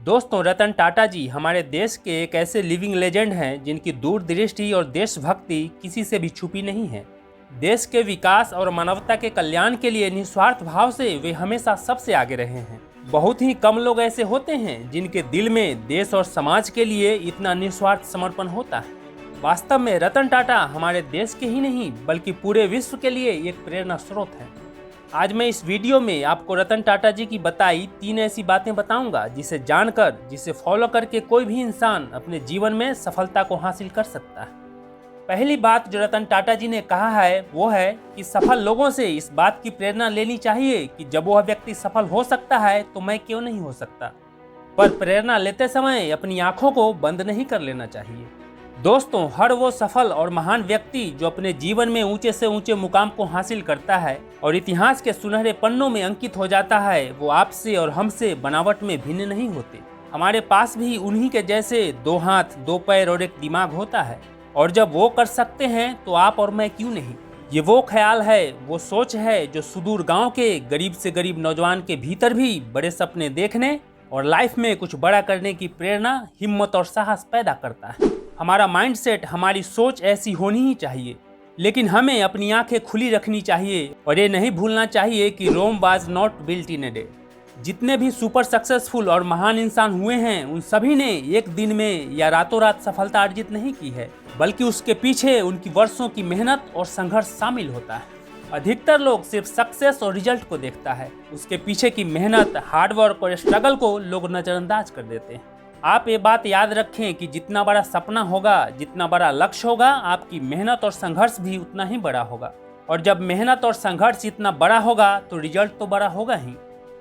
दोस्तों, रतन टाटा जी हमारे देश के एक ऐसे लिविंग लेजेंड हैं जिनकी दूरदृष्टि और देशभक्ति किसी से भी छुपी नहीं है। देश के विकास और मानवता के कल्याण के लिए निस्वार्थ भाव से वे हमेशा सबसे आगे रहे हैं। बहुत ही कम लोग ऐसे होते हैं जिनके दिल में देश और समाज के लिए इतना निस्वार्थ समर्पण होता है। वास्तव में रतन टाटा हमारे देश के ही नहीं बल्कि पूरे विश्व के लिए एक प्रेरणा स्रोत है। आज मैं इस वीडियो में आपको रतन टाटा जी की बताई 3 ऐसी बातें बताऊंगा जिसे जानकर, जिसे फॉलो करके कोई भी इंसान अपने जीवन में सफलता को हासिल कर सकता है। पहली बात जो रतन टाटा जी ने कहा है वो है कि सफल लोगों से इस बात की प्रेरणा लेनी चाहिए कि जब वह व्यक्ति सफल हो सकता है तो मैं क्यों नहीं हो सकता। पर प्रेरणा लेते समय अपनी आंखों को बंद नहीं कर लेना चाहिए। दोस्तों, हर वो सफल और महान व्यक्ति जो अपने जीवन में ऊंचे से ऊंचे मुकाम को हासिल करता है और इतिहास के सुनहरे पन्नों में अंकित हो जाता है, वो आपसे और हमसे बनावट में भिन्न नहीं होते। हमारे पास भी उन्हीं के जैसे 2 हाथ, 2 पैर और एक दिमाग होता है, और जब वो कर सकते हैं तो आप और मैं क्यों नहीं। ये वो ख्याल है, वो सोच है जो सुदूर गांव के गरीब से गरीब नौजवान के भीतर भी बड़े सपने देखने और लाइफ में कुछ बड़ा करने की प्रेरणा, हिम्मत और साहस पैदा करता है। हमारा माइंडसेट, हमारी सोच ऐसी होनी ही चाहिए, लेकिन हमें अपनी आंखें खुली रखनी चाहिए और ये नहीं भूलना चाहिए कि Rome was not built in a day. जितने भी सुपर सक्सेसफुल और महान इंसान हुए हैं उन सभी ने एक दिन में या रातों रात सफलता अर्जित नहीं की है, बल्कि उसके पीछे उनकी वर्षों की मेहनत और संघर्ष शामिल होता है। अधिकतर लोग सिर्फ सक्सेस और रिजल्ट को देखता है, उसके पीछे की मेहनत, हार्डवर्क और स्ट्रगल को लोग नजरअंदाज कर देते हैं। आप ये बात याद रखें कि जितना बड़ा सपना होगा, जितना बड़ा लक्ष्य होगा, आपकी मेहनत और संघर्ष भी उतना ही बड़ा होगा। और जब मेहनत और संघर्ष इतना बड़ा होगा तो रिजल्ट तो बड़ा होगा ही।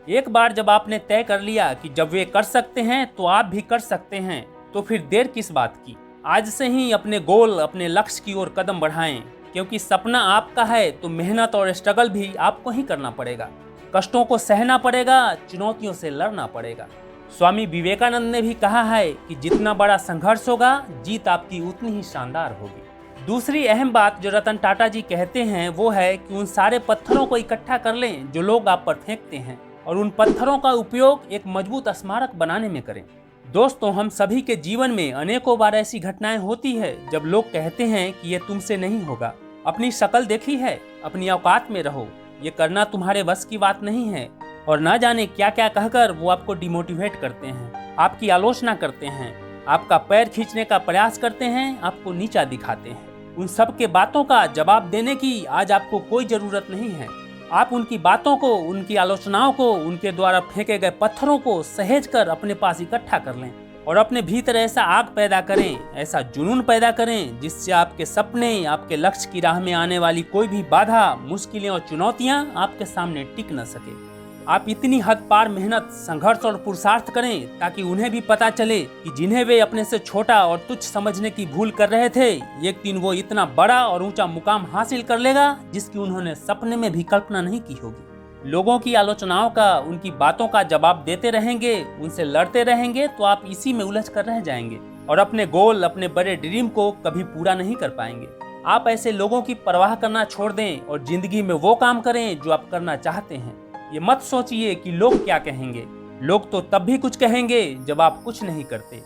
एक बार जब आपने तय कर लिया कि जब वे कर सकते हैं तो आप भी कर सकते हैं, तो फिर देर किस बात की। आज से ही अपने गोल, अपने लक्ष्य की ओर कदम बढ़ाएं, क्योंकि सपना आपका है तो मेहनत और स्ट्रगल भी आपको ही करना पड़ेगा। कष्टों को सहना पड़ेगा, चुनौतियों से लड़ना पड़ेगा। स्वामी विवेकानंद ने भी कहा है कि जितना बड़ा संघर्ष होगा, जीत आपकी उतनी ही शानदार होगी। दूसरी अहम बात जो रतन टाटा जी कहते हैं वो है कि उन सारे पत्थरों को इकट्ठा कर लें जो लोग आप पर फेंकते हैं, और उन पत्थरों का उपयोग एक मजबूत स्मारक बनाने में करें। दोस्तों, हम सभी के जीवन में अनेकों बार ऐसी घटनाएं होती है जब लोग कहते हैं कि ये तुमसे नहीं होगा, अपनी शक्ल देखी है, अपनी औकात में रहो, ये करना तुम्हारे बस की बात नहीं है, और ना जाने क्या क्या कहकर वो आपको डिमोटिवेट करते हैं, आपकी आलोचना करते हैं, आपका पैर खींचने का प्रयास करते हैं, आपको नीचा दिखाते हैं। उन सब के बातों का जवाब देने की आज आपको कोई जरूरत नहीं है। आप उनकी बातों को, उनकी आलोचनाओं को, उनके द्वारा फेंके गए पत्थरों को सहेज कर अपने पास इकट्ठा कर लें और अपने भीतर ऐसा आग पैदा करें, ऐसा जुनून पैदा करें जिससे आपके सपने, आपके लक्ष्य की राह में आने वाली कोई भी बाधा, मुश्किलें और चुनौतियां आपके सामने टिक न सके। आप इतनी हद पार मेहनत, संघर्ष और पुरुषार्थ करें ताकि उन्हें भी पता चले कि जिन्हें वे अपने से छोटा और तुच्छ समझने की भूल कर रहे थे, एक दिन वो इतना बड़ा और ऊंचा मुकाम हासिल कर लेगा जिसकी उन्होंने सपने में भी कल्पना नहीं की होगी। लोगों की आलोचनाओं का, उनकी बातों का जवाब देते रहेंगे, उनसे लड़ते रहेंगे तो आप इसी में उलझ कर रह जाएंगे और अपने गोल, अपने बड़े ड्रीम को कभी पूरा नहीं कर पाएंगे। आप ऐसे लोगों की परवाह करना छोड़ दें और जिंदगी में वो काम करें जो आप करना चाहते हैं। ये मत सोचिए कि लोग क्या कहेंगे। लोग तो तब भी कुछ कहेंगे जब आप कुछ नहीं करते।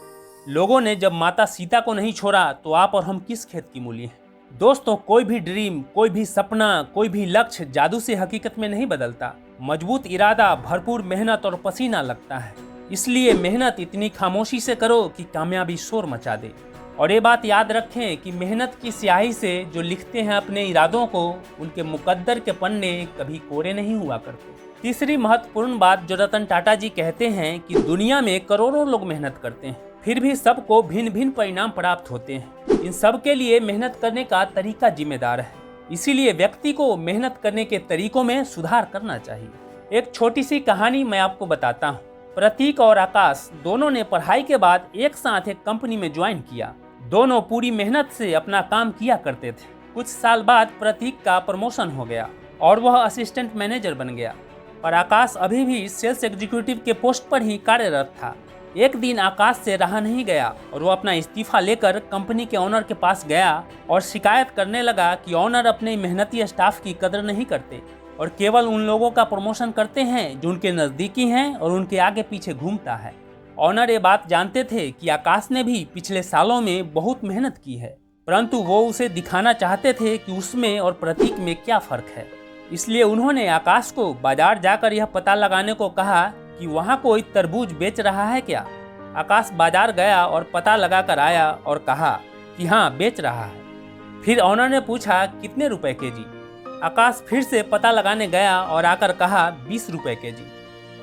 लोगों ने जब माता सीता को नहीं छोड़ा तो आप और हम किस खेत की मूली हैं। दोस्तों, कोई भी ड्रीम, कोई भी सपना, कोई भी लक्ष्य जादू से हकीकत में नहीं बदलता। मजबूत इरादा, भरपूर मेहनत और पसीना लगता है। इसलिए मेहनत इतनी खामोशी से करो कि कामयाबी शोर मचा दे। और ये बात याद रखें कि मेहनत की स्याही से जो लिखते हैं अपने इरादों को, उनके मुकद्दर के पन्ने कभी कोरे नहीं हुआ करते। तीसरी महत्वपूर्ण बात जो रतन टाटा जी कहते हैं कि दुनिया में करोड़ों लोग मेहनत करते हैं, फिर भी सबको भिन्न भिन्न परिणाम प्राप्त होते हैं। इन सब के लिए मेहनत करने का तरीका जिम्मेदार है। इसीलिए व्यक्ति को मेहनत करने के तरीकों में सुधार करना चाहिए। एक छोटी सी कहानी मैं आपको बताता हूँ। प्रतीक और आकाश दोनों ने पढ़ाई के बाद एक साथ एक कंपनी में ज्वाइन किया। दोनों पूरी मेहनत से अपना काम किया करते थे। कुछ साल बाद प्रतीक का प्रमोशन हो गया और वह असिस्टेंट मैनेजर बन गया, पर आकाश अभी भी सेल्स एग्जीक्यूटिव के पोस्ट पर ही कार्यरत था। एक दिन आकाश से रहा नहीं गया और वो अपना इस्तीफा लेकर कंपनी के ओनर के पास गया और शिकायत करने लगा कि ओनर अपने मेहनती स्टाफ की कदर नहीं करते और केवल उन लोगों का प्रमोशन करते हैं जो उनके नज़दीकी हैं और उनके आगे पीछे घूमता है। ऑनर ये बात जानते थे कि आकाश ने भी पिछले सालों में बहुत मेहनत की है, परंतु वो उसे दिखाना चाहते थे कि उसमें और प्रतीक में क्या फर्क है। इसलिए उन्होंने आकाश को बाजार जाकर यह पता लगाने को कहा कि वहाँ कोई तरबूज बेच रहा है क्या। आकाश बाजार गया और पता लगाकर आया और कहा कि हाँ, बेच रहा है। फिर ऑनर ने पूछा कितने रुपए केजी। आकाश फिर से पता लगाने गया और आकर कहा 20 रुपए केजी।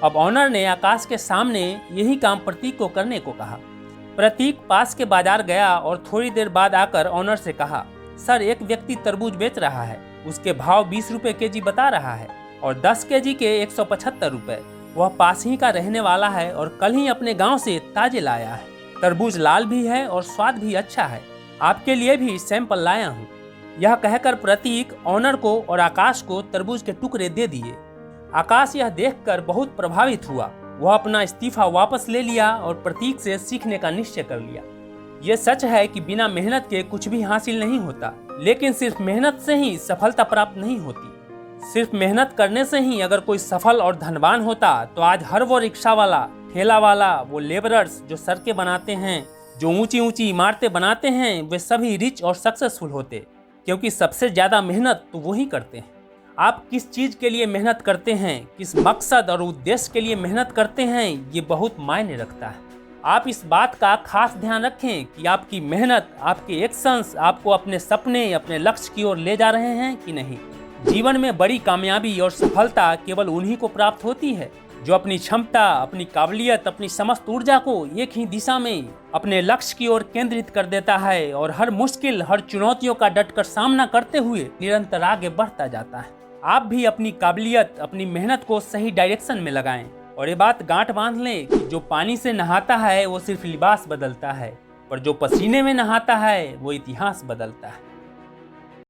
अब ऑनर ने आकाश के सामने यही काम प्रतीक को करने को कहा। प्रतीक पास के बाजार गया और थोड़ी देर बाद आकर ऑनर से कहा, सर, एक व्यक्ति तरबूज बेच रहा है, उसके भाव 20 रुपए केजी बता रहा है और 10 केजी के 175 रुपए। वह पास ही का रहने वाला है और कल ही अपने गांव से ताजे लाया है। तरबूज लाल भी है और स्वाद भी अच्छा है, आपके लिए भी सैंपल लाया हूँ। यह कहकर प्रतीक ऑनर को और आकाश को तरबूज के टुकड़े दे दिए। आकाश यह देखकर बहुत प्रभावित हुआ। वह अपना इस्तीफा वापस ले लिया और प्रतीक से सीखने का निश्चय कर लिया। ये सच है कि बिना मेहनत के कुछ भी हासिल नहीं होता, लेकिन सिर्फ मेहनत से ही सफलता प्राप्त नहीं होती। सिर्फ मेहनत करने से ही अगर कोई सफल और धनवान होता तो आज हर वो रिक्शा वाला, ठेला वाला, वो लेबरर्स जो सड़कें बनाते हैं, जो ऊंची ऊंची इमारतें बनाते हैं, वे सभी रिच और सक्सेसफुल होते, क्योंकि सबसे ज़्यादा मेहनत तो वही करते हैं। आप किस चीज़ के लिए मेहनत करते हैं, किस मकसद और उद्देश्य के लिए मेहनत करते हैं, ये बहुत मायने रखता है। आप इस बात का खास ध्यान रखें कि आपकी मेहनत, आपके एक्शंस आपको अपने सपने, अपने लक्ष्य की ओर ले जा रहे हैं कि नहीं। जीवन में बड़ी कामयाबी और सफलता केवल उन्हीं को प्राप्त होती है जो अपनी क्षमता, अपनी काबिलियत, अपनी समस्त ऊर्जा को एक ही दिशा में अपने लक्ष्य की ओर केंद्रित कर देता है और हर मुश्किल, हर चुनौतियों का डटकर सामना करते हुए निरंतर आगे बढ़ता जाता है। आप भी अपनी काबिलियत, अपनी मेहनत को सही डायरेक्शन में लगाएं और ये बात गांठ बांध लें कि जो पानी से नहाता है वो सिर्फ लिबास बदलता है, पर जो पसीने में नहाता है वो इतिहास बदलता है।